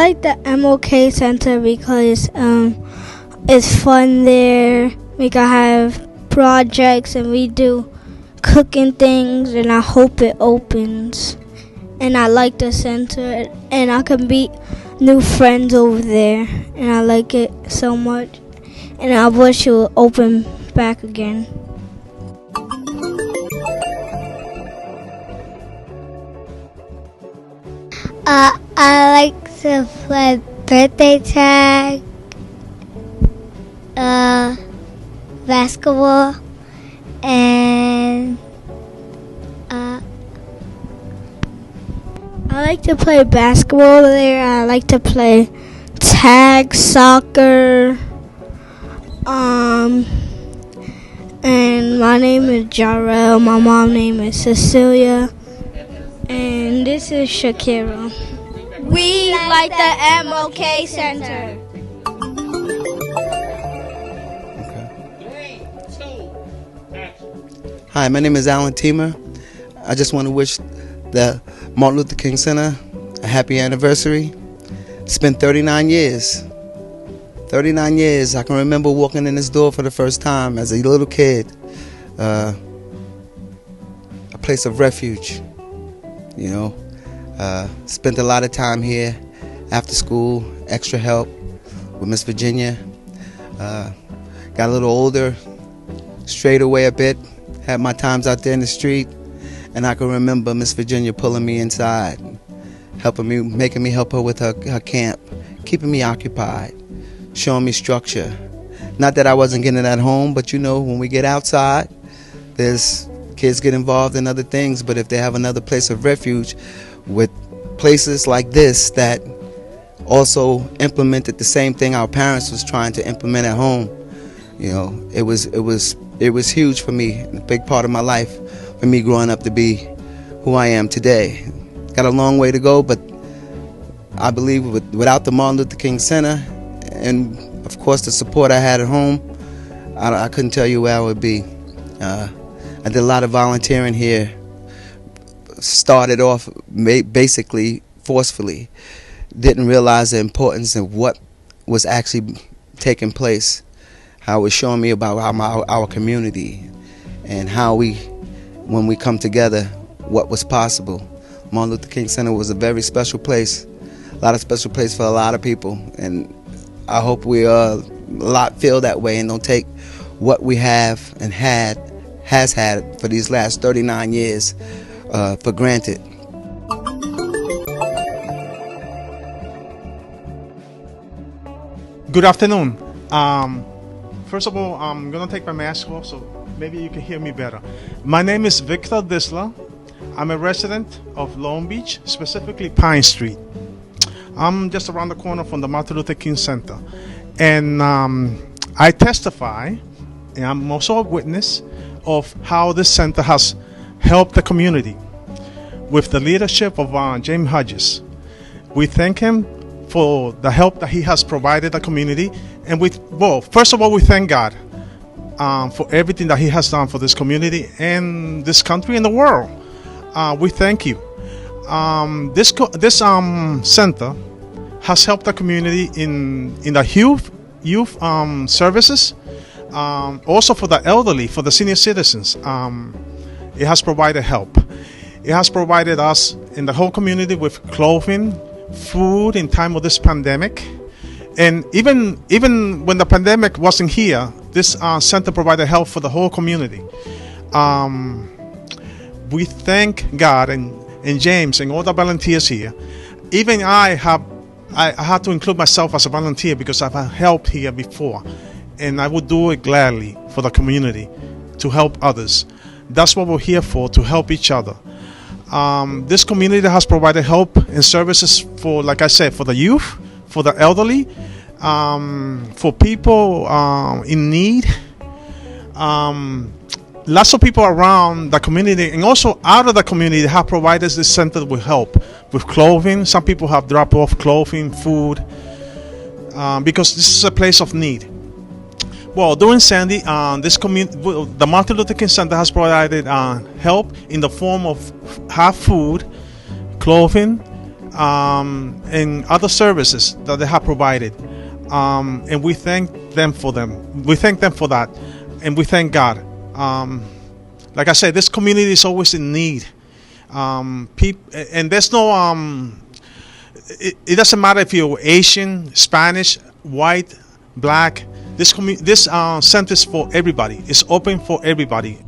like the MLK Center because it's fun there. We can have projects and we do cooking things, and I hope it opens. And I like the center, and I can meet new friends over there, and I like it so much. And I wish it would open back again. I like to play birthday tag, basketball, and I like to play basketball there. I like to play tag, soccer. And my name is Jarrell. My mom's name is Cecilia. And this is Shakira. We like the MLK Center. Hi, my name is Alan Teamer. I just want to wish the Martin Luther King Center a happy anniversary. It's been 39 years. 39 years. I can remember walking in this door for the first time as a little kid. A place of refuge. You know, spent a lot of time here after school, extra help with Miss Virginia. Got a little older, strayed away a bit, had my times out there in the street, and I can remember Miss Virginia pulling me inside, helping me, making me help her with her camp, keeping me occupied, showing me structure. Not that I wasn't getting it at home, but you know, when we get outside, there's kids get involved in other things, but if they have another place of refuge with places like this that also implemented the same thing our parents was trying to implement at home, you know, it was huge for me, a big part of my life for me growing up to be who I am today. Got a long way to go, but I believe without the Martin Luther King Center and of course the support I had at home, I couldn't tell you where I would be. I did a lot of volunteering here. Started off basically forcefully. Didn't realize the importance of what was actually taking place. How it was showing me about our community and how when we come together, what was possible. Martin Luther King Center was a very special place. A lot of special place for a lot of people. And I hope we feel that way and don't take what we have and has had for these last 39 years for granted. Good afternoon. First of all, I'm going to take my mask off so maybe you can hear me better. My name is Victor Disler. I'm a resident of Long Beach, specifically Pine Street. I'm just around the corner from the Martin Luther King Center. And I testify, and I'm also a witness of how this center has helped the community with the leadership of James Hodges. We thank him for the help that he has provided the community, and first of all, we thank God for everything that he has done for this community and this country and the world. We thank you. This center has helped the community in the youth services. Also for the elderly, for the senior citizens, it has provided help. It has provided us in the whole community with clothing, food in time of this pandemic. And even when the pandemic wasn't here, this center provided help for the whole community. We thank God and James and all the volunteers here. Even I had to include myself as a volunteer because I've helped here before. And I would do it gladly for the community to help others. That's what we're here for, to help each other. This community has provided help and services for, like I said, for the youth, for the elderly, for people in need. Lots of people around the community and also out of the community have provided this center with help, with clothing. Some people have dropped off clothing, food, because this is a place of need. Well, during Sandy, the Martin Luther King Center has provided help in the form of food, clothing, and other services that they have provided. And we thank them for them. We thank them for that, and we thank God. Like I said, this community is always in need. And there's no it doesn't matter if you're Asian, Spanish, white, black. This center is for everybody. It's open for everybody.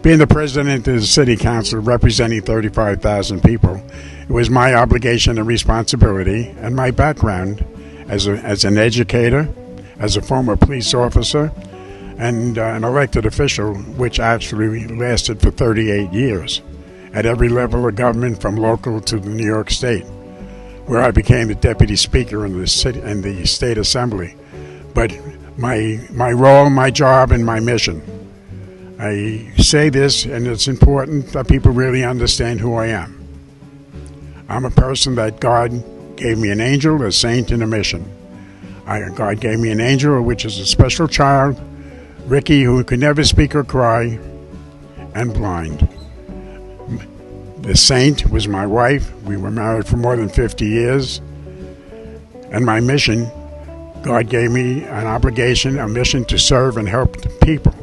Being the president of the city council representing 35,000 people, it was my obligation and responsibility, and my background as an educator, as a former police officer, and an elected official, which actually lasted for 38 years at every level of government, from local to the New York State, where I became the deputy speaker in the state assembly. But my role, my job, and my mission. I say this, and it's important that people really understand who I am. I'm a person that God gave me an angel, a saint, and a mission. God gave me an angel, which is a special child, Ricky, who could never speak or cry, and blind. The saint was my wife. We were married for more than 50 years. And my mission, God gave me an obligation, a mission to serve and help the people.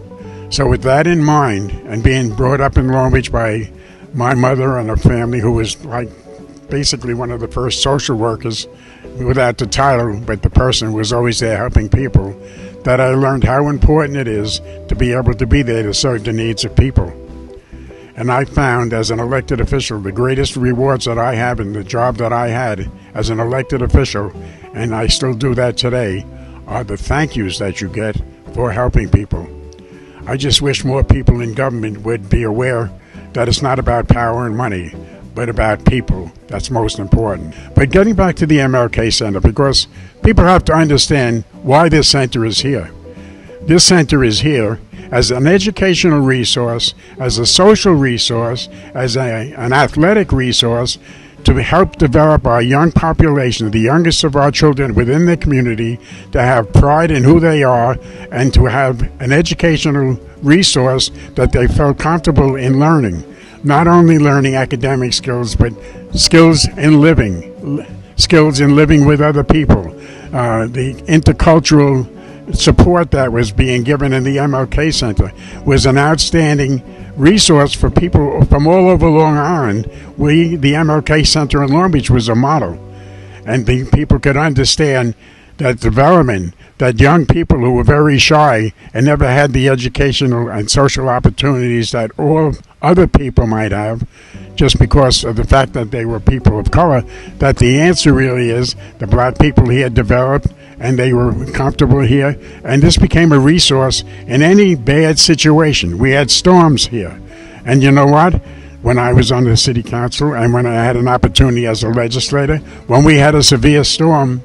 So with that in mind, and being brought up in Long Beach by my mother and her family, who was like basically one of the first social workers, without the title, but the person who was always there helping people, that I learned how important it is to be able to be there to serve the needs of people. And I found, as an elected official, the greatest rewards that I have in the job that I had as an elected official, and I still do that today, are the thank yous that you get for helping people. I just wish more people in government would be aware that it's not about power and money, but about people. That's most important. But getting back to the MLK Center, because people have to understand why this center is here. This center is here as an educational resource, as a social resource, as an athletic resource, to help develop our young population, the youngest of our children within the community, to have pride in who they are and to have an educational resource that they felt comfortable in learning. Not only learning academic skills, but skills in living with other people. The intercultural support that was being given in the MLK Center was an outstanding resource for people from all over Long Island. The MLK Center in Long Beach was a model, and the people could understand that development, that young people who were very shy and never had the educational and social opportunities that all other people might have, just because of the fact that they were people of color, that the answer really is the black people here developed and they were comfortable here, and this became a resource in any bad situation. We had storms here, and you know what? When I was on the city council and when I had an opportunity as a legislator, when we had a severe storm,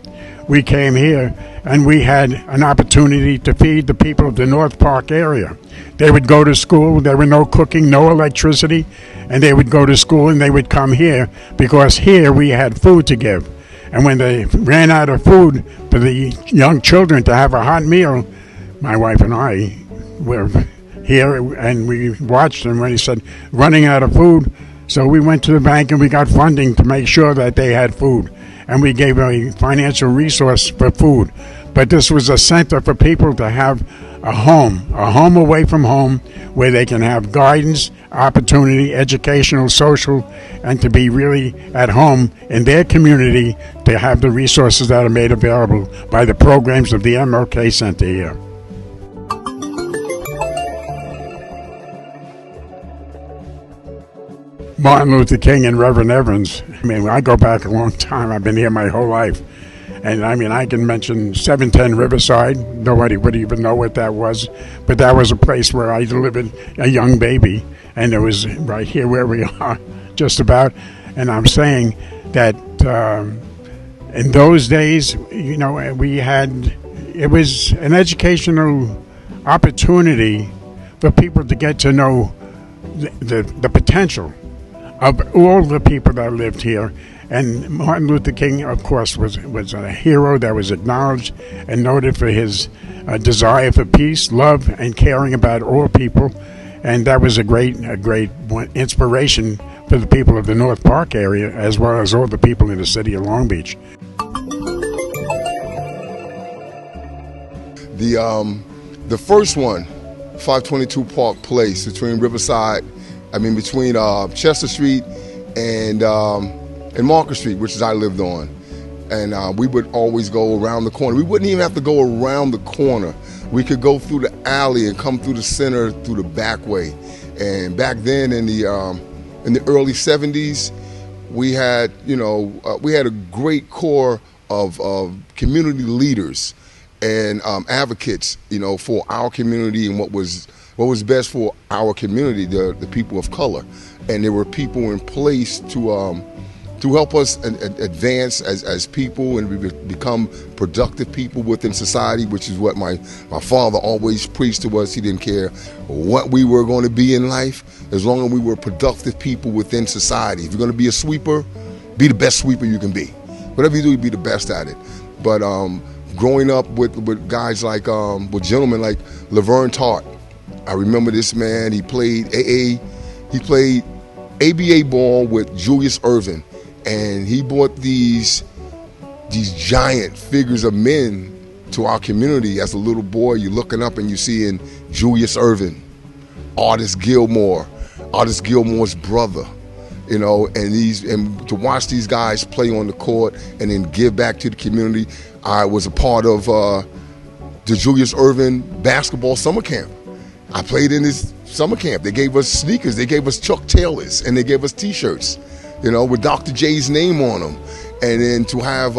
we came here and we had an opportunity to feed the people of the North Park area. They would go to school, there were no cooking, no electricity, and they would go to school and they would come here because here we had food to give. And when they ran out of food for the young children to have a hot meal, my wife and I were here and we watched them when he said running out of food. So we went to the bank and we got funding to make sure that they had food. And we gave a financial resource for food. But this was a center for people to have a home away from home, where they can have guidance, opportunity, educational, social, and to be really at home in their community, to have the resources that are made available by the programs of the MLK Center here. Martin Luther King and Reverend Evans. I mean, I go back a long time. I've been here my whole life. And I mean, I can mention 710 Riverside. Nobody would even know what that was. But that was a place where I delivered a young baby. And it was right here where we are, just about. And I'm saying that in those days, you know, it was an educational opportunity for people to get to know the potential of all the people that lived here. And Martin Luther King, of course, was a hero that was acknowledged and noted for his desire for peace, love, and caring about all people. And that was a great inspiration for the people of the North Park area, as well as all the people in the city of Long Beach. The first one, 522 Park Place, between Chester Street and Market Street, which is I lived on. And we would always go around the corner. We wouldn't even have to go around the corner. We could go through the alley and come through the center through the back way. And back then in the early 70s, we had a great core of community leaders and advocates, for our community and what was best for our community, the people of color. And there were people in place to help us advance as people and become productive people within society, which is what my father always preached to us. He didn't care what we were going to be in life, as long as we were productive people within society. If you're going to be a sweeper, be the best sweeper you can be. Whatever you do, be the best at it. But growing up with guys like, with gentlemen like Laverne Tart, I remember this man. He played ABA ball with Julius Erving. And he brought these giant figures of men to our community. As a little boy, you're looking up and you're seeing Julius Erving, Artist Gilmore's brother, and to watch these guys play on the court and then give back to the community. I was a part of the Julius Erving basketball summer camp. I played in this summer camp. They gave us sneakers, they gave us Chuck Taylors, and they gave us T-shirts, with Dr. J's name on them. And then to have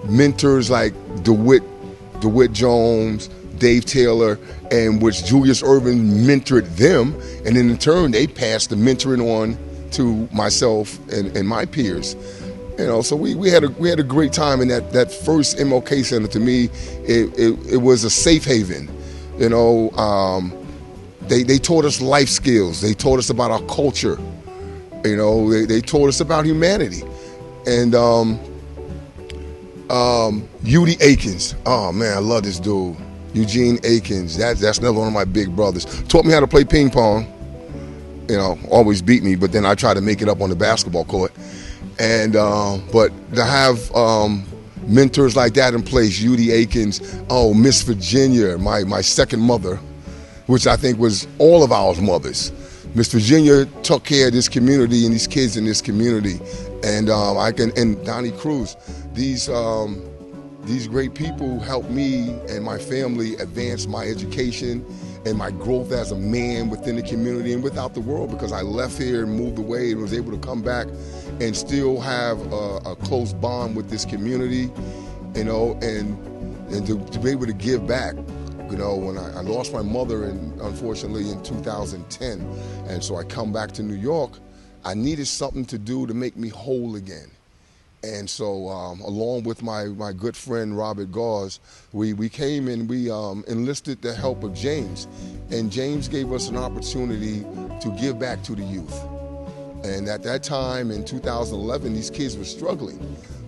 mentors like DeWitt Jones, Dave Taylor, and which Julius Erving mentored them, and then in turn they passed the mentoring on to myself and my peers. So we had a great time in that first MLK Center. To me, it was a safe haven. They taught us life skills. They taught us about our culture. They taught us about humanity. And Udi Akins, oh man, I love this dude. Eugene Akins, that's another one of my big brothers. Taught me how to play ping pong. Always beat me, but then I tried to make it up on the basketball court. And but to have mentors like that in place, Udi Akins, Miss Virginia, my second mother, which I think was all of our mothers. Miss Virginia took care of this community and these kids in this community, and Donnie Cruz, these great people helped me and my family advance my education and my growth as a man within the community and without the world, because I left here and moved away and was able to come back and still have a close bond with this community, and to be able to give back. When I lost my mother, unfortunately, in 2010, and so I come back to New York, I needed something to do to make me whole again. And so along with my good friend Robert Gauze, we came and we enlisted the help of James. And James gave us an opportunity to give back to the youth. And at that time, in 2011, these kids were struggling.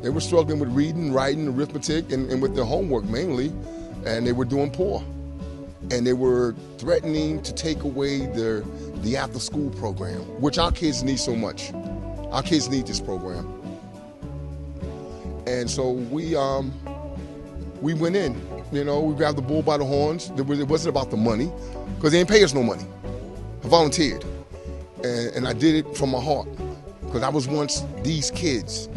They were struggling with reading, writing, arithmetic, and with their homework mainly, and they were doing poor. And they were threatening to take away the after-school program, which our kids need so much. Our kids need this program. And so we went in, we grabbed the bull by the horns. It wasn't about the money, because they didn't pay us no money. I volunteered, and I did it from my heart, because I was once these kids.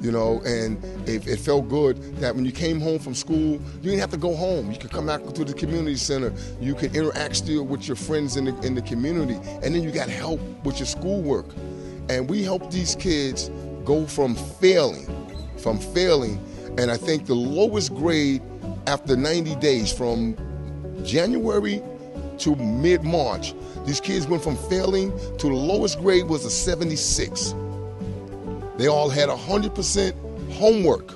And it felt good that when you came home from school, you didn't have to go home. You could come back to the community center. You could interact still with your friends in the community, and then you got help with your schoolwork. And we helped these kids go from failing, and I think the lowest grade after 90 days, from January to mid-March, these kids went from failing to the lowest grade was a 76. They all had 100% homework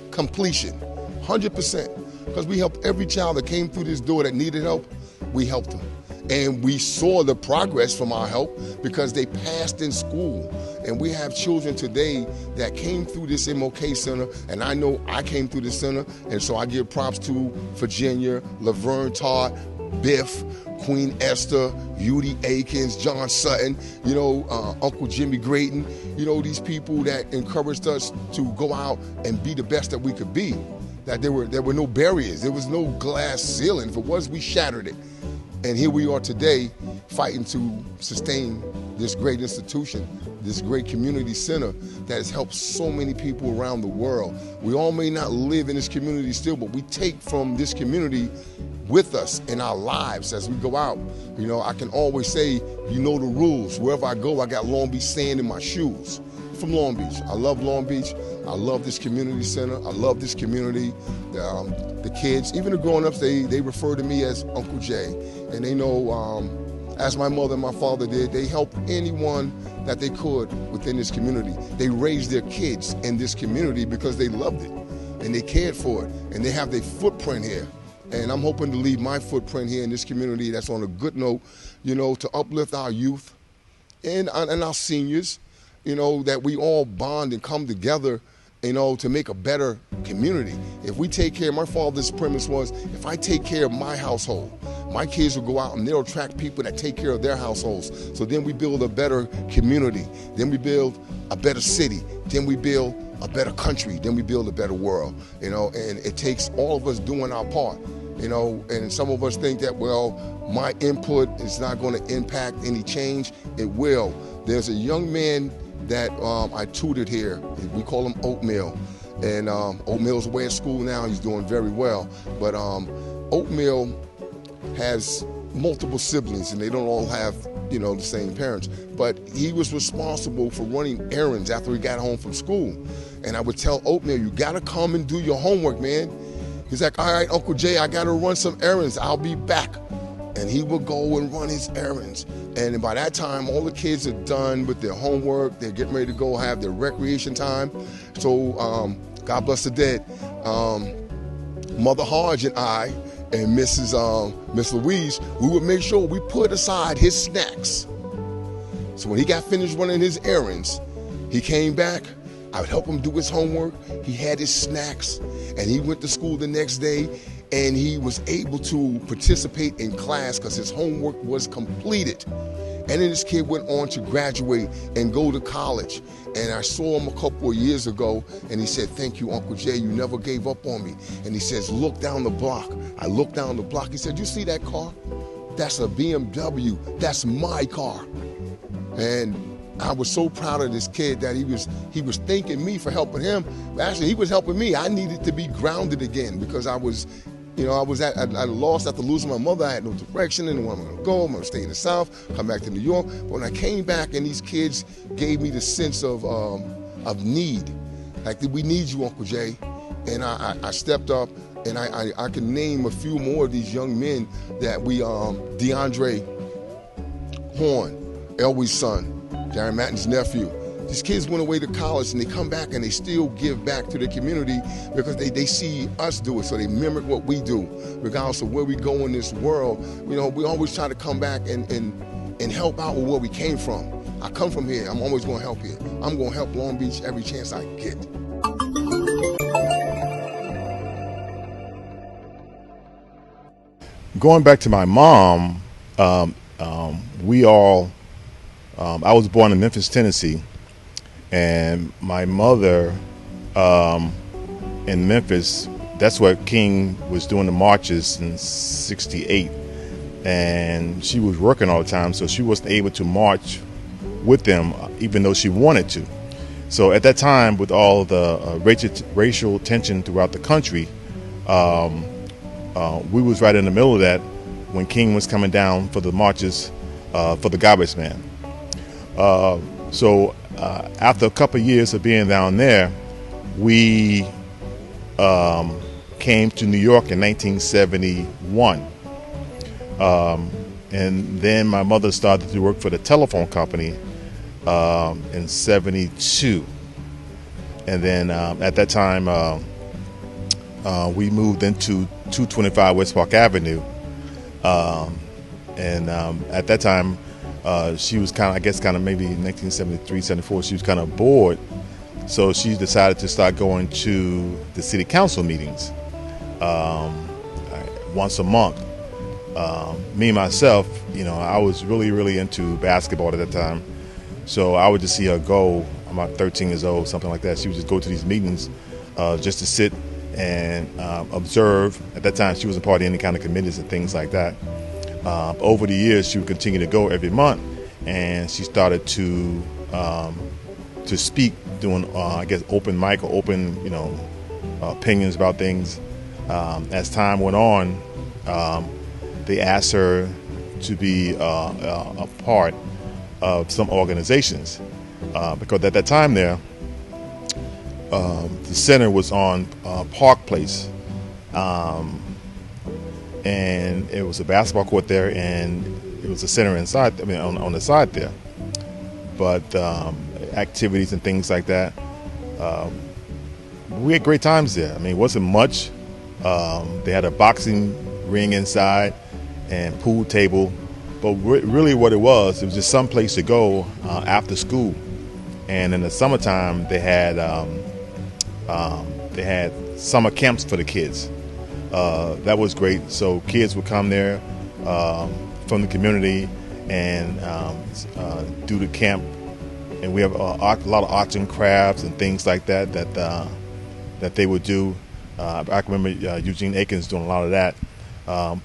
completion, 100%, because we helped every child that came through this door that needed help. We helped them. And we saw the progress from our help because they passed in school. And we have children today that came through this MLK Center, and I know I came through this center, and so I give props to Virginia, Laverne Tart, Biff, Queen Esther, Udi Akins, John Sutton, Uncle Jimmy Grayton, these people that encouraged us to go out and be the best that we could be. That there were no barriers, there was no glass ceiling. If it was, we shattered it. And here we are today fighting to sustain this great institution, this great community center that has helped so many people around the world. We all may not live in this community still, but we take from this community with us in our lives as we go out. I can always say, the rules. Wherever I go, I got Long Beach sand in my shoes. From Long Beach. I love Long Beach. I love this community center. I love this community. The kids, even the grown-ups, they refer to me as Uncle Jay. And they know, as my mother and my father did, they helped anyone that they could within this community. They raised their kids in this community because they loved it and they cared for it, and they have their footprint here. And I'm hoping to leave my footprint here in this community that's on a good note, to uplift our youth and our seniors, that we all bond and come together, to make a better community. If we take care, my father's premise was, if I take care of my household, my kids will go out and they'll attract people that take care of their households. So then we build a better community. Then we build a better city. Then we build a better country. Then we build a better world. And it takes all of us doing our part. And some of us think that, well, my input is not going to impact any change. It will. There's a young man that I tutored here. We call him Oatmeal. And Oatmeal's away at school now. He's doing very well. But Oatmeal has multiple siblings, and they don't all have, the same parents. But he was responsible for running errands after he got home from school. And I would tell Oatmeal, you got to come and do your homework, man. He's like, all right, Uncle Jay, I got to run some errands. I'll be back. And he would go and run his errands. And by that time, all the kids are done with their homework. They're getting ready to go have their recreation time. So God bless the dead, Mother Hodge and I and Miss Louise, we would make sure we put aside his snacks. So when he got finished running his errands, he came back. I would help him do his homework. He had his snacks, and he went to school the next day, and he was able to participate in class because his homework was completed. And then this kid went on to graduate and go to college. And I saw him a couple of years ago, and he said, thank you, Uncle Jay, you never gave up on me. And he says, look down the block. I looked down the block. He said, you see that car? That's a BMW. That's my car. And I was so proud of this kid that he was thanking me for helping him. Actually, he was helping me. I needed to be grounded again because I was at a loss after losing my mother. I had no direction, and where I'm going to go. I'm going to stay in the South, come back to New York. But when I came back, and these kids gave me the sense of need, like, we need you, Uncle Jay. And I stepped up, and I can name a few more of these young men that we, DeAndre Horn, Elwie's son, Jaron Matten's nephew. These kids went away to college, and they come back and they still give back to the community because they see us do it, so they mimic what we do. Regardless of where we go in this world, we always try to come back and help out with where we came from. I come from here. I'm always going to help here. I'm going to help Long Beach every chance I get. Going back to my mom, I was born in Memphis, Tennessee, and my mother in Memphis, that's where King was doing the marches in '68, and she was working all the time, so she wasn't able to march with them, even though she wanted to. So at that time, with all the racial tension throughout the country, we was right in the middle of that when King was coming down for the marches for the garbage man. So after a couple of years of being down there, we came to New York in 1971. And then my mother started to work for the telephone company in '72. And then at that time, we moved into 225 West Park Avenue. And at that time, she was kind of maybe 1973, 74, she was kind of bored. So she decided to start going to the city council meetings once a month. Me myself, I was really into basketball at that time. So I would just see her go. I'm about 13 years old, something like that. She would just go to these meetings just to sit and observe. At that time, she wasn't part of any kind of committees and things like that. Over the years, she would continue to go every month, and she started to speak, doing I guess open mic or open opinions about things. As time went on, they asked her to be a part of some organizations because at that time there, the center was on Park Place, and it was a basketball court there, and it was a center inside. I mean, on the side there, but activities and things like that. We had great times there. I mean, it wasn't much. They had a boxing ring inside and pool table, but really what it was just some place to go after school. And in the summertime, they had summer camps for the kids. That was great. So kids would come there from the community and do the camp. And we have a lot of arts and crafts and things like that they would do. I can remember Eugene Akins doing a lot of that.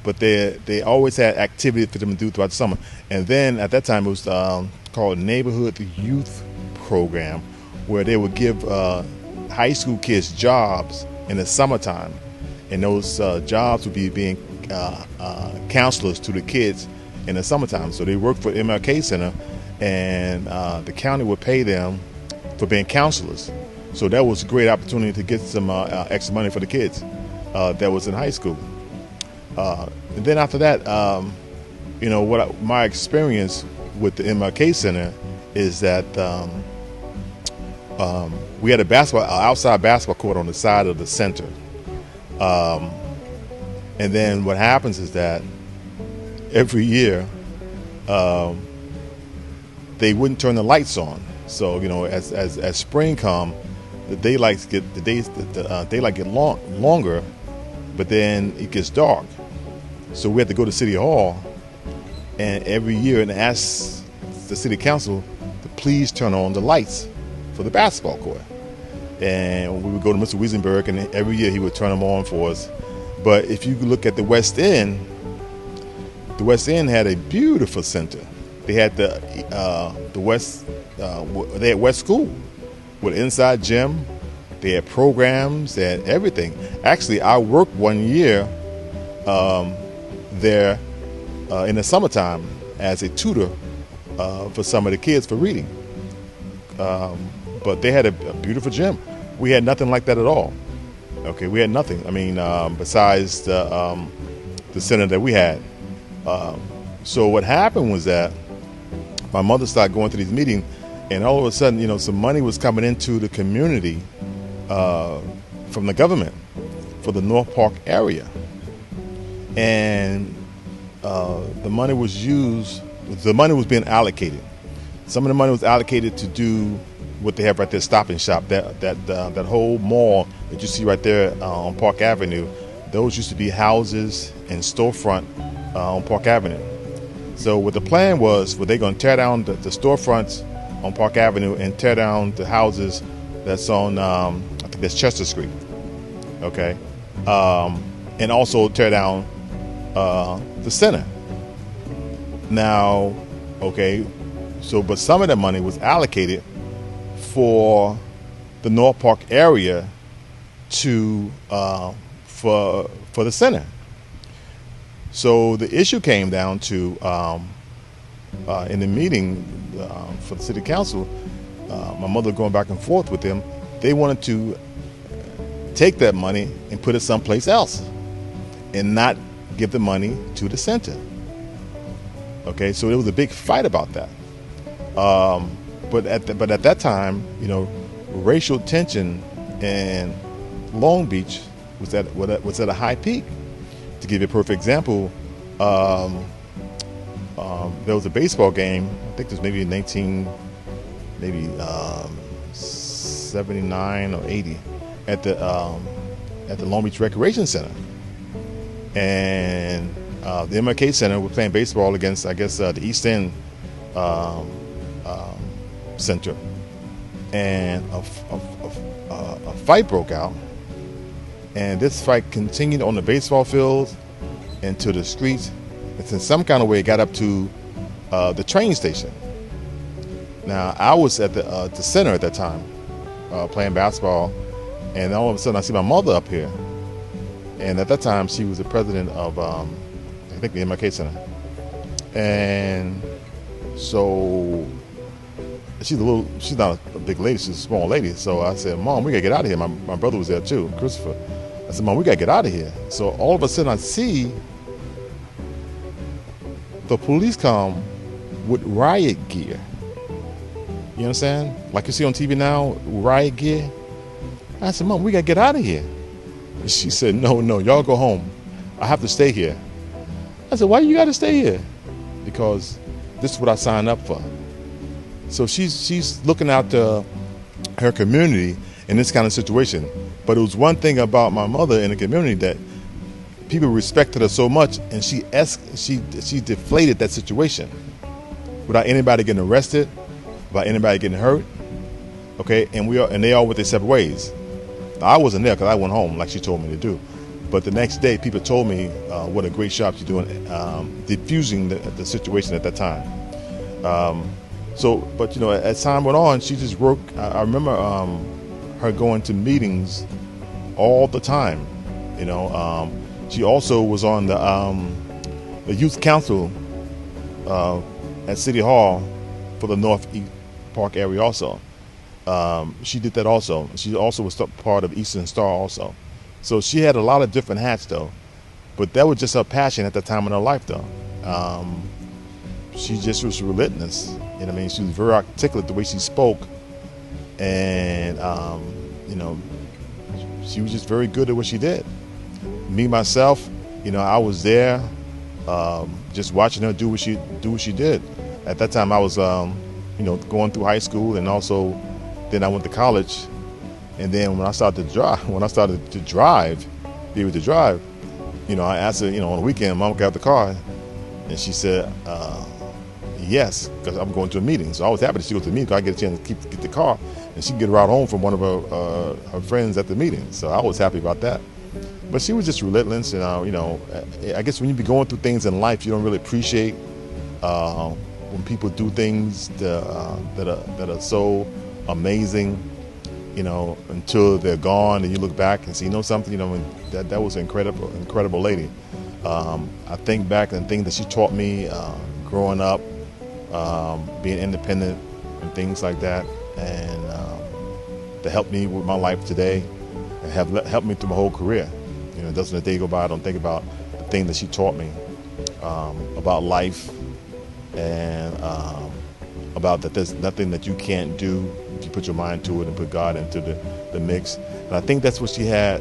But they always had activity for them to do throughout the summer. And then at that time it was called Neighborhood Youth Program, where they would give high school kids jobs in the summertime. And those jobs would be being counselors to the kids in the summertime. So they worked for MLK Center, and the county would pay them for being counselors. So that was a great opportunity to get some extra money for the kids that was in high school. And then after that, my experience with the MLK Center is that we had a outside basketball court on the side of the center. And then what happens is that every year they wouldn't turn the lights on. So as spring come, the daylight get longer, but then it gets dark. So we had to go to City Hall, and every year and ask the City Council to please turn on the lights for the basketball court. And we would go to Mr. Wiesenberg, and every year he would turn them on for us. But if you look at the West End had a beautiful center. They had they had West School with an inside gym. They had programs, they had everything. Actually, I worked one year there in the summertime as a tutor for some of the kids for reading. But they had a beautiful gym. We had nothing like that at all. Okay, we had nothing. I mean, besides the center that we had. So what happened was that my mother started going to these meetings, and all of a sudden, some money was coming into the community from the government for the North Park area. And the money was being allocated. Some of the money was allocated to do what they have right there, Stop and Shop. That whole mall that you see right there on Park Avenue, those used to be houses and storefront on Park Avenue. So what the plan was, they're going to tear down the storefronts on Park Avenue and tear down the houses that's on, I think that's Chester Street. Okay. And also tear down the center. Now, okay, but some of the money was allocated for the North Park area for the center. So the issue came down to in the meeting for the city council, my mother going back and forth with them. They wanted to take that money and put it someplace else and not give the money to the center. Okay, so there was a big fight about that. But at that time, racial tension in Long Beach was at a high peak. To give you a perfect example, there was a baseball game. I think it was maybe 79 or 80 at the Long Beach Recreation Center, and the MLK Center. We're playing baseball against, I guess, the East End um, um, Center, and a fight broke out. And this fight continued on the baseball field into the streets. And in some kind of way, it got up to the train station. Now, I was at the center at that time, playing basketball, and all of a sudden I see my mother up here. And at that time, she was the president of, I think, the MLK Center. And so she's not a big lady, she's a small lady. So I said, Mom, we gotta get out of here. My brother was there too, Christopher. I said, Mom, we gotta get out of here. So all of a sudden I see the police come with riot gear. You understand? Like you see on TV now, riot gear. I said, Mom, we gotta get out of here. And she said, no, y'all go home. I have to stay here. I said, why you gotta stay here? Because this is what I signed up for. So she's looking out to her community in this kind of situation. But it was one thing about my mother in the community that people respected her so much, and she deflated that situation without anybody getting arrested, without anybody getting hurt. Okay, and they all went their separate ways. I wasn't there because I went home like she told me to do. But the next day, people told me what a great job she's doing, diffusing the situation at that time. But as time went on, she just worked. I remember her going to meetings all the time. She also was on the youth council at City Hall for the Northeast Park area also. She did that also. She also was part of Eastern Star also. So she had a lot of different hats though, but that was just her passion at the time in her life though. She just was relentless. You know what I mean? She was very articulate the way she spoke, and she was just very good at what she did. Me myself, I was there, just watching her do what she did. At that time, I was, going through high school, and also, then I went to college, and then when I started to drive, be able to drive, I asked her, on the weekend, Mom, got the car, and she said, yes, because I'm going to a meeting. So I was happy that she go to the meeting because I get a chance to get the car, and she can get a ride home from one of her friends at the meeting. So I was happy about that. But she was just relentless, and I guess when you be going through things in life, you don't really appreciate when people do things that are so amazing, until they're gone, and you look back and see, something, that was an incredible lady. I think back and think that she taught me growing up, being independent and things like that, and to help me with my life today, and have helped me through my whole career. Doesn't a day go by I don't think about the thing that she taught me about life, and about that there's nothing that you can't do if you put your mind to it and put God into the mix. And I think that's what she had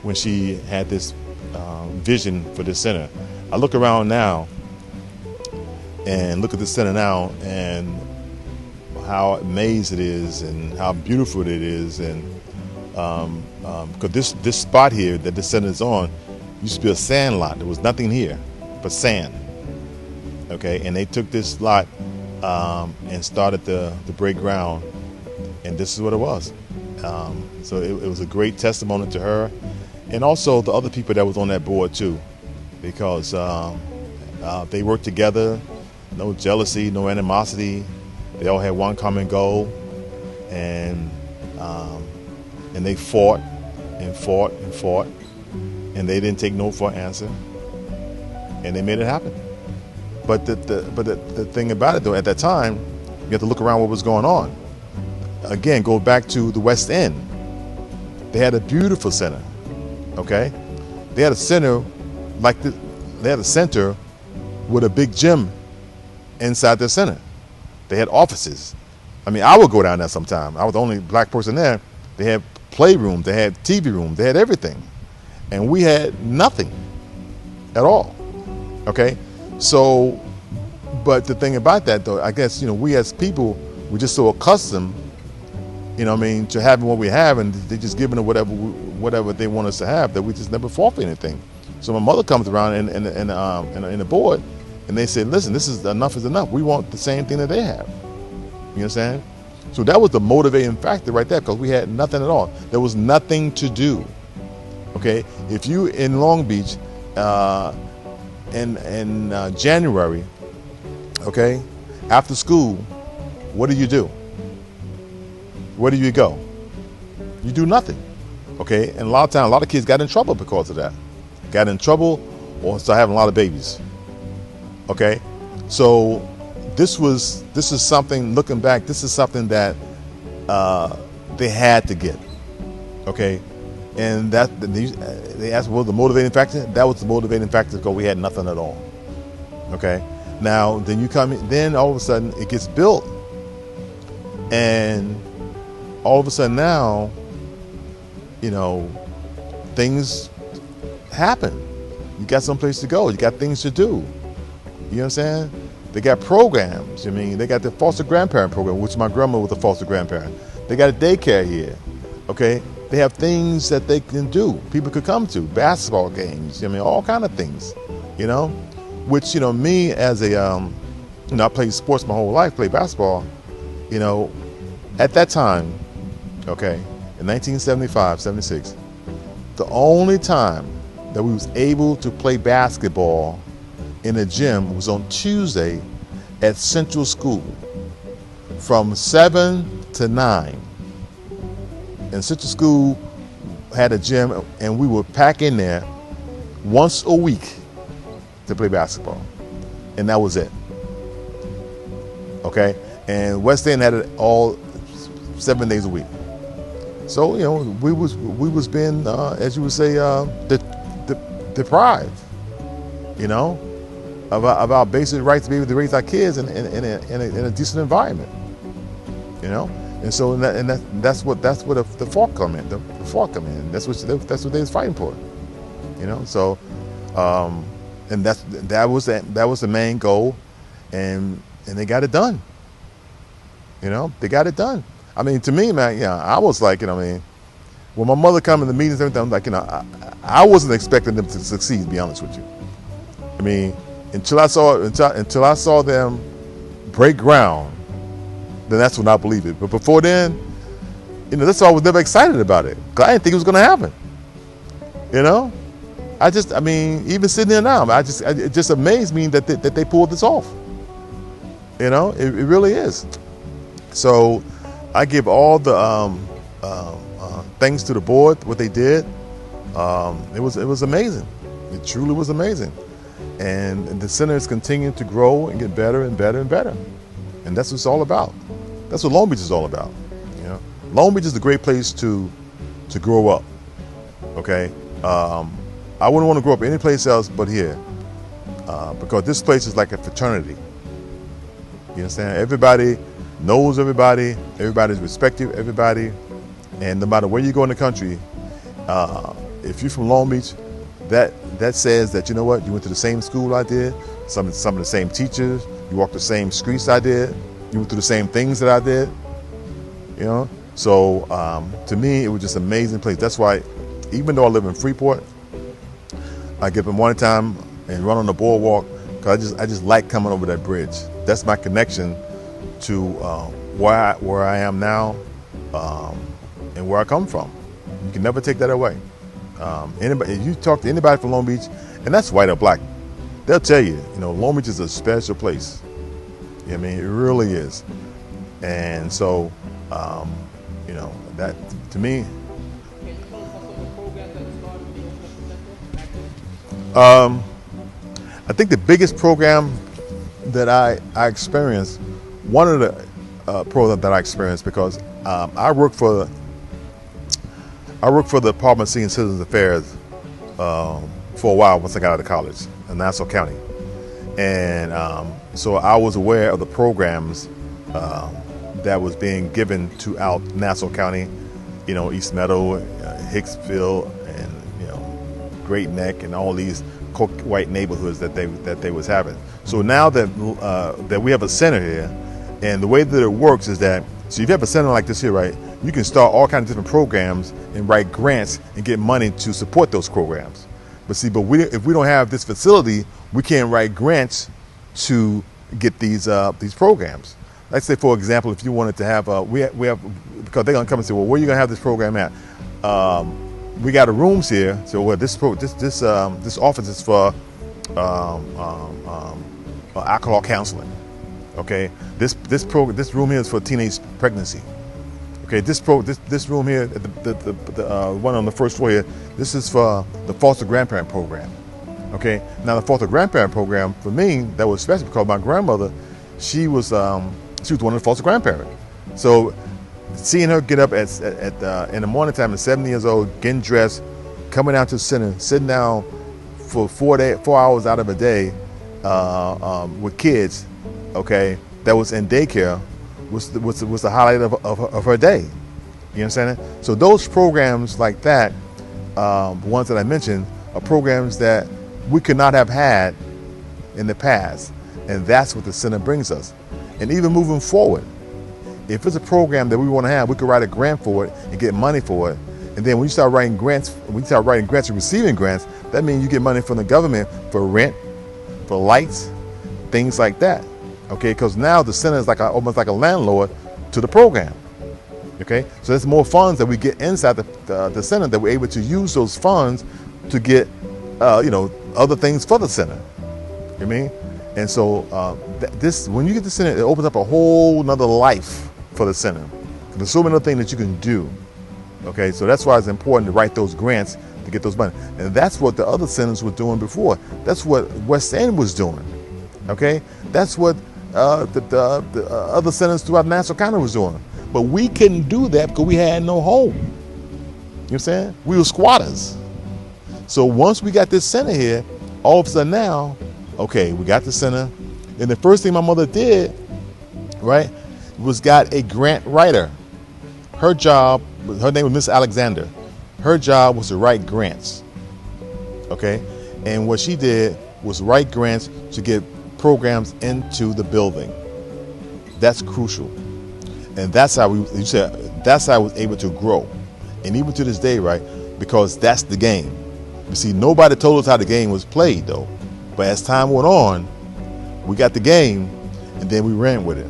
when she had this vision for this center. I look around now and look at the center now and how amazed it is and how beautiful it is, and because this spot here that this center is on used to be a sand lot. There was nothing here but sand. Okay, and they took this lot and started to break ground, and this is what it was. So it was a great testimony to her, and also the other people that was on that board too, because they worked together, no jealousy, no animosity. They all had one common goal, and they fought and fought and fought, and they didn't take no for an answer, and they made it happen. But the thing about it though, at that time, you have to look around what was going on. Again, go back to the West End. They had a beautiful center. Okay, they had a center they had a center with a big gym inside their center. They had offices. I mean, I would go down there sometime. I was the only black person there. They had playroom, they had TV room, they had everything, and we had nothing at all. Okay, so, but the thing about that though, I guess we as people, we're just so accustomed, to having what we have, and they're just giving us whatever they want us to have, that we just never fought for anything. So my mother comes around and the board, and they say, listen, this is enough is enough. We want the same thing that they have. You understand? So that was the motivating factor right there, because we had nothing at all. There was nothing to do. Okay, if you in Long Beach in January, okay, after school, what do? Where do you go? You do nothing. Okay, and a lot of times, a lot of kids got in trouble because of that. Got in trouble or started having a lot of babies. Okay, so this is something. Looking back, this is something that they had to get. Okay, and that they asked what was the motivating factor. That was the motivating factor because we had nothing at all. Okay, now then you come in, then all of a sudden it gets built, and all of a sudden now, you know, things happen. You got someplace to go. You got things to do. You know what I'm saying? They got programs. I mean, they got the foster grandparent program, which my grandma was a foster grandparent. They got a daycare here. Okay? They have things that they can do. People could come to. Basketball games. I mean, all kind of things. You know? Which, you know, me as a, you know, I played sports my whole life, played basketball. You know, at that time, okay, in 1975, 76, the only time that we was able to play basketball in a gym was on Tuesday at Central School from 7 to 9. And Central School had a gym, and we would pack in there once a week to play basketball. And that was it. Okay? And West End had it all 7 days a week. So, you know, we was being, as you would say, deprived, you know, of our basic rights to be able to raise our kids in a decent environment, you know. And so that's what the fork come in. The fork come in. That's what they was fighting for, you know. So, and that was the main goal, and they got it done. You know, they got it done. I mean, to me, man, yeah, I was like, you know, I mean, when my mother come in the meetings and everything, I'm like, you know, I wasn't expecting them to succeed, to be honest with you. I mean, until I saw them break ground, then that's when I believed it. But before then, you know, that's why I was never excited about it, because I didn't think it was going to happen. You know, I mean, even sitting there now, it just amazed me that they pulled this off. You know, it really is. So I give all the thanks to the board, what they did. It was amazing. It truly was amazing. And the center is continuing to grow and get better and better and better. And that's what it's all about. That's what Long Beach is all about. You know, Long Beach is a great place to grow up. Okay, I wouldn't want to grow up any place else but here, because this place is like a fraternity. You understand? Everybody knows everybody. Everybody's respecting everybody. And no matter where you go in the country, if you're from Long Beach, that says that, you know what, you went to the same school I did, some of the same teachers, you walked the same streets I did, you went through the same things that I did, you know. So to me, it was just an amazing place. That's why, even though I live in Freeport, I get up in morning time and run on the boardwalk, because I just like coming over that bridge. That's my connection to where I am now, and where I come from. You can never take that away. Anybody, if you talk to anybody from Long Beach, and that's white or black, they'll tell you, you know, Long Beach is a special place. You know what I mean? It really is. And so, you know, that to me, I think the biggest program that I experienced, one of the programs that I experienced, because I work for the Department of Senior Citizens Affairs for a while once I got out of college in Nassau County. And so I was aware of the programs that was being given to out Nassau County, you know, East Meadow, Hicksville, and, you know, Great Neck, and all these white neighborhoods that they was having. So now that we have a center here, and the way that it works is that, so if you have a center like this here, right, you can start all kinds of different programs and write grants and get money to support those programs. But see, if we don't have this facility, we can't write grants to get these programs. Let's say, for example, if you wanted to have we have, because they're gonna come and say, well, where are you gonna have this program at? We got rooms here, so this office is for alcohol counseling. Okay, this room here is for teenage pregnancy. Okay, this room here, the one on the first floor here, this is for the foster grandparent program. Okay, now the foster grandparent program for me, that was special because my grandmother, she was one of the foster grandparents. So seeing her get up in the morning time at 70 years old, getting dressed, coming out to the center, sitting down for 4 hours out of a day with kids, okay, that was in daycare, was the highlight of her day. You understand it? So those programs like that, the ones that I mentioned, are programs that we could not have had in the past, and that's what the center brings us. And even moving forward, if it's a program that we want to have, we could write a grant for it and get money for it. And then when you start writing grants, and receiving grants, that means you get money from the government for rent, for lights, things like that. Okay, because now the center is almost like a landlord to the program. Okay, so there's more funds that we get inside the center that we're able to use those funds to get, other things for the center. You know what I mean? And so when you get the center, it opens up a whole nother life for the center. There's so many other things that you can do. Okay, so that's why it's important to write those grants to get those money. And that's what the other centers were doing before. That's what West End was doing. Okay, that's what the other centers throughout Nassau County was doing. But we couldn't do that because we had no home. You know what I'm saying? We were squatters. So once we got this center here, all of a sudden now, okay, we got the center. And the first thing my mother did, right, was got a grant writer. Her job, her name was Miss Alexander. Her job was to write grants. Okay? And what she did was write grants to get programs into the building. That's crucial. And that's how that's how I was able to grow. And even to this day, right, because that's the game. You see, nobody told us how the game was played though. But as time went on, we got the game and then we ran with it.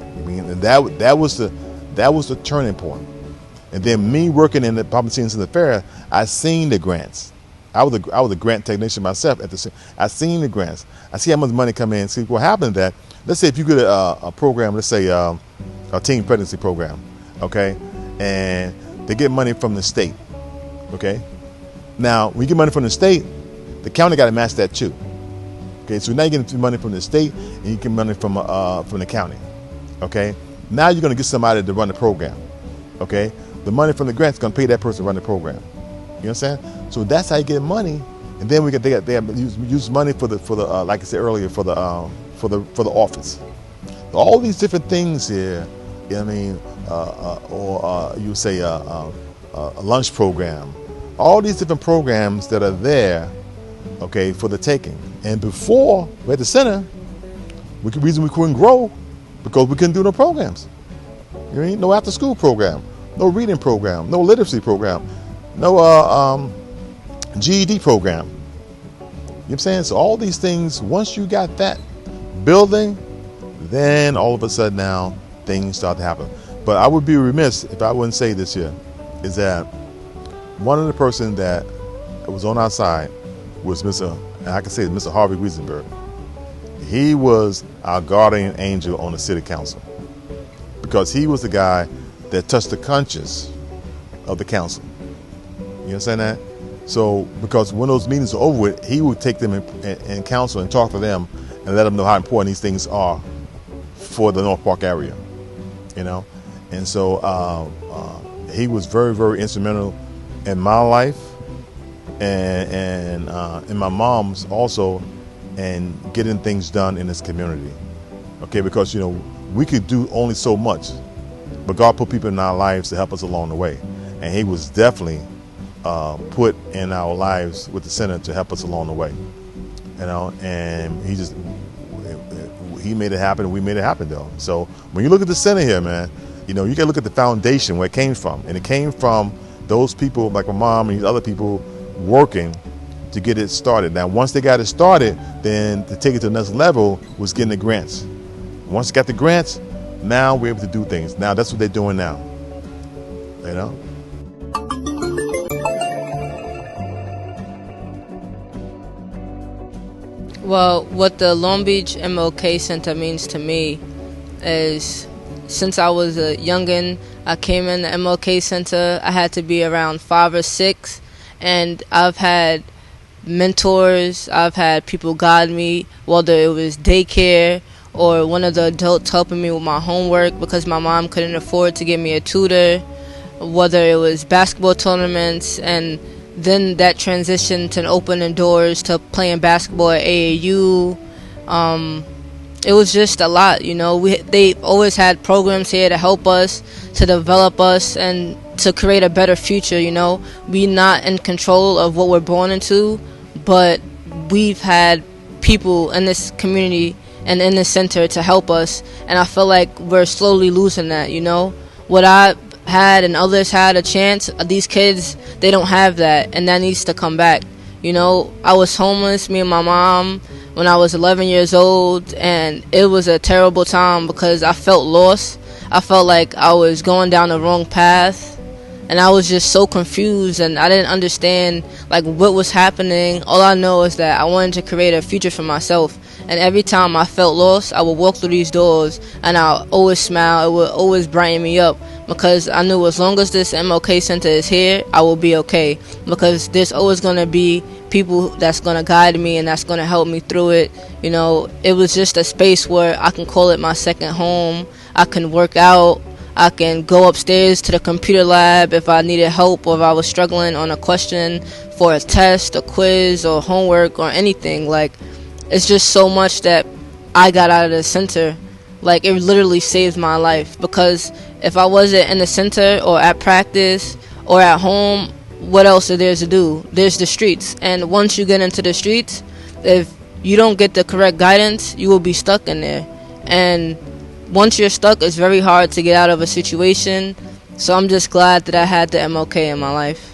I mean, and that was the turning point. And then me working in the Public Scenes in the Fair, I seen the grants. I was a grant technician myself at the same. I seen the grants. I see how much money come in. See what happened to that. Let's say if you get a program, let's say a teen pregnancy program, okay, and they get money from the state, okay. Now when you get money from the state, the county got to match that too. Okay, so now you're getting money from the state and you get money from the county. Okay, now you're going to get somebody to run the program. Okay, the money from the grant is going to pay that person to run the program. You understand? So that's how you get money, and then they use money for the like I said earlier for the office. All these different things here. You know what I mean? Or you say a lunch program. All these different programs that are there, okay, for the taking. And before we had the center, the reason we couldn't grow because we couldn't do no programs. You know what I mean? No after school program, no reading program, no literacy program, no GED program. You know what I'm saying? So all these things, once you got that building, then all of a sudden now things start to happen. But I would be remiss if I wouldn't say this here, is that one of the person that was on our side was Mr. Harvey Wiesenberg. He was our guardian angel on the city council because he was the guy that touched the conscience of the council. You understand that? So because when those meetings are over with, he would take them in council and talk to them and let them know how important these things are for the North Park area, you know. And so he was very, very instrumental in my life and in my mom's also, and getting things done in this community. Okay, because you know we could do only so much, but God put people in our lives to help us along the way, and He was definitely put in our lives with the center to help us along the way, you know. And He made it happen, and we made it happen though. So when you look at the center here, man, you know, you got to look at the foundation where it came from, and it came from those people like my mom and these other people working to get it started. Now, once they got it started, then to take it to the next level was getting the grants. Once they got the grants, now we're able to do things. Now that's what they're doing now. You know? Well, what the Long Beach MLK Center means to me is, since I was a youngin', I came in the MLK Center. I had to be around 5 or 6, and I've had mentors. I've had people guide me, whether it was daycare or one of the adults helping me with my homework because my mom couldn't afford to give me a tutor, whether it was basketball tournaments, and then that transitioned to opening doors to playing basketball at AAU. It was just a lot, you know. They always had programs here to help us, to develop us, and to create a better future, you know. We're not in control of what we're born into, but we've had people in this community and in this center to help us, and I feel like we're slowly losing that, you know. What I had and others had a chance, these kids, they don't have that, and that needs to come back. You know, I was homeless, me and my mom, when I was 11 years old, and it was a terrible time because I felt lost. I felt like I was going down the wrong path, and I was just so confused, and I didn't understand like what was happening. All I know is that I wanted to create a future for myself, and every time I felt lost, I would walk through these doors, and I would always smile. It would always brighten me up, because I knew as long as this MLK Center is here, I will be okay, because there's always going to be people that's going to guide me and that's going to help me through it. You know, it was just a space where I can call it my second home. I can work out. I can go upstairs to the computer lab if I needed help, or if I was struggling on a question for a test, a quiz, or homework, or anything. Like, it's just so much that I got out of the center. Like, it literally saved my life, because if I wasn't in the center or at practice or at home, what else is there to do? There's the streets, and once you get into the streets, if you don't get the correct guidance, you will be stuck in there, and once you're stuck, it's very hard to get out of a situation. So I'm just glad that I had the MLK in my life.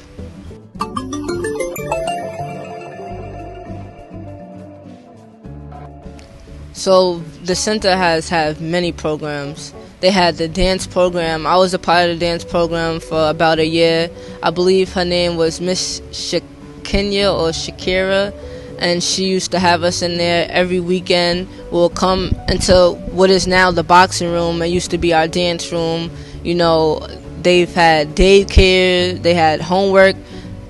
So the center has had many programs. They had the dance program. I was a part of the dance program for about a year. I believe her name was Miss Shakenya or Shakira, and she used to have us in there every weekend. We'll come into what is now the boxing room. It used to be our dance room. You know, they've had daycare, they had homework,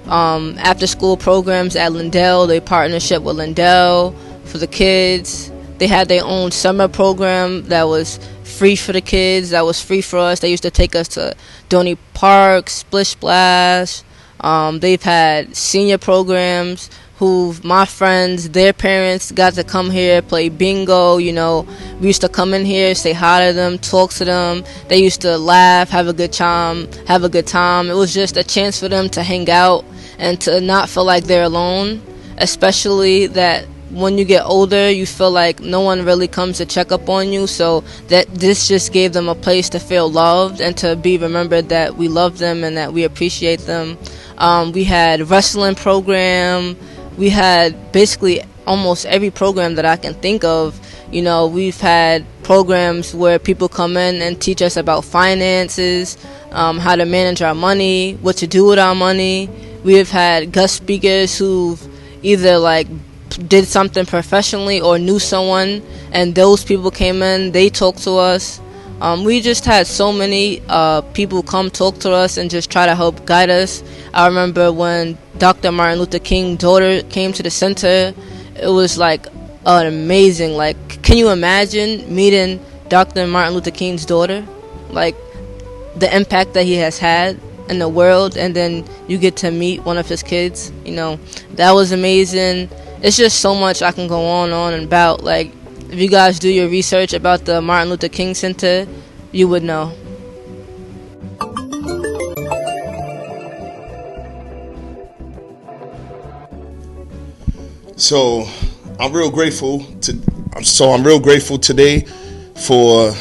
after school programs at Lindell. They partnership with Lindell for the kids. They had their own summer program that was free for the kids, that was free for us. They used to take us to Donny Park, Splish Splash. They've had senior programs who my friends, their parents got to come here, play bingo. You know, we used to come in here, say hi to them, talk to them. They used to laugh, have a good time. It was just a chance for them to hang out and to not feel like they're alone, especially that when you get older, you feel like no one really comes to check up on you. So that this just gave them a place to feel loved and to be remembered that we love them and that we appreciate them. We had wrestling program. We had basically almost every program that I can think of. You know, we've had programs where people come in and teach us about finances, how to manage our money, what to do with our money. We have had guest speakers who've either like did something professionally or knew someone, and those people came in, they talked to us. We just had so many people come talk to us and just try to help guide us. I remember when Dr. Martin Luther King's daughter came to the center, it was like amazing. Like, can you imagine meeting Dr. Martin Luther King's daughter? Like, the impact that he has had in the world, and then you get to meet one of his kids. You know, that was amazing. It's just so much I can go on and about. Like, if you guys do your research about the Martin Luther King Center, you would know. So I'm real grateful today for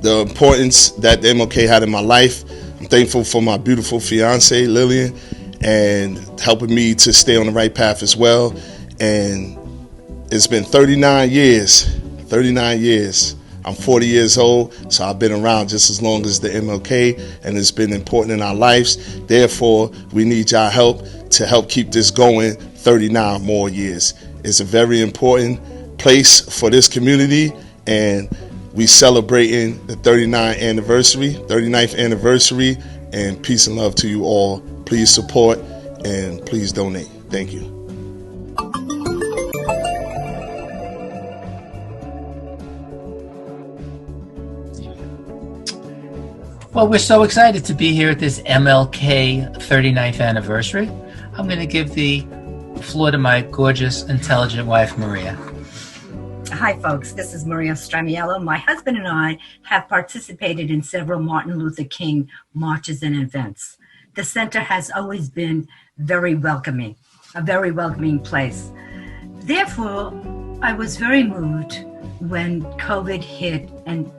the importance that the MLK had in my life. I'm thankful for my beautiful fiance Lillian, and helping me to stay on the right path as well. And it's been 39 years. 39 years. I'm 40 years old, so I've been around just as long as the MLK, and it's been important in our lives. Therefore, we need y'all help to help keep this going 39 more years. It's a very important place for this community, and we celebrating the 39th anniversary, and peace and love to you all. Please support and please donate. Thank you. Well, we're so excited to be here at this MLK 39th anniversary. I'm going to give the floor to my gorgeous, intelligent wife, Maria. Hi, folks. This is Maria Stramiello. My husband and I have participated in several Martin Luther King marches and events. The center has always been very welcoming, a very welcoming place. Therefore, I was very moved when COVID hit and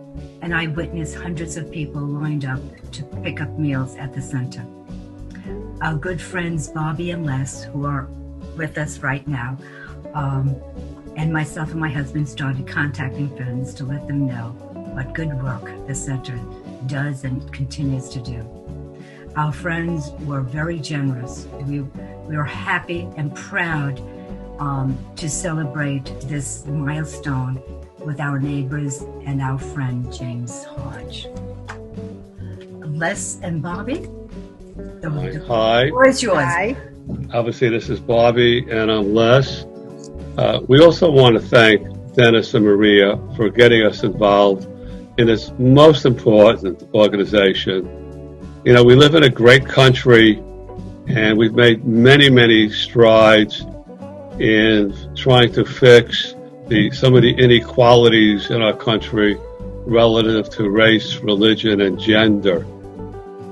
I witnessed hundreds of people lined up to pick up meals at the center. Our good friends Bobby and Les, who are with us right now, and myself and my husband started contacting friends to let them know what good work the center does and continues to do. Our friends were very generous. We were happy and proud to celebrate this milestone with our neighbors and our friend James Hodge. Les and Bobby, the Hi. floor is yours. Hi. Obviously, this is Bobby, and I'm Les. We also want to thank Dennis and Maria for getting us involved in this most important organization. You know, we live in a great country, and we've made many, many strides in trying to fix some of the inequalities in our country relative to race, religion, and gender.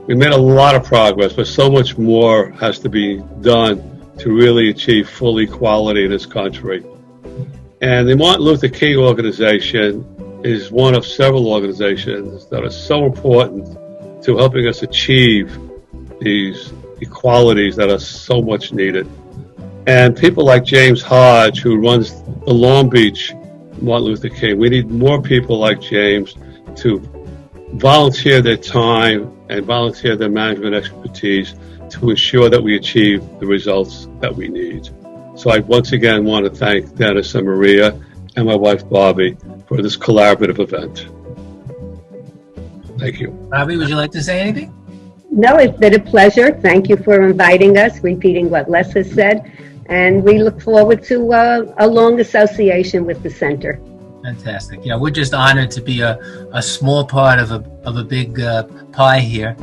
We made a lot of progress, but so much more has to be done to really achieve full equality in this country. And the Martin Luther King organization is one of several organizations that are so important to helping us achieve these equalities that are so much needed. And people like James Hodge, who runs the Long Beach Martin Luther King, we need more people like James to volunteer their time and volunteer their management expertise to ensure that we achieve the results that we need. So I once again want to thank Dennis and Maria and my wife Bobby for this collaborative event. Thank you. Bobby, would you like to say anything? No, it's been a pleasure. Thank you for inviting us, repeating what Les has said. And we look forward to a long association with the center. Fantastic. Yeah, we're just honored to be a small part of a big pie here.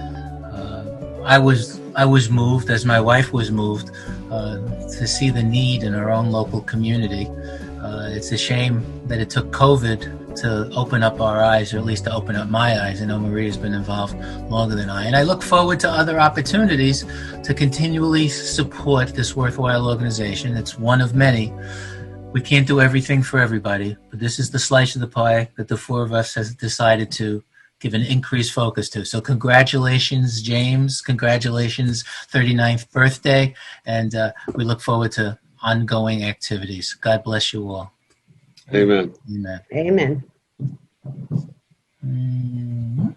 I was moved, as my wife was moved, to see the need in our own local community. It's a shame that it took COVID to open up our eyes, or at least to open up my eyes. I know Maria's been involved longer than I, and I look forward to other opportunities to continually support this worthwhile organization. It's one of many. We can't do everything for everybody, but this is the slice of the pie that the four of us has decided to give an increased focus to. So congratulations, James. Congratulations, 39th birthday. And we look forward to ongoing activities. God bless you all. Amen. Amen. Mm-hmm.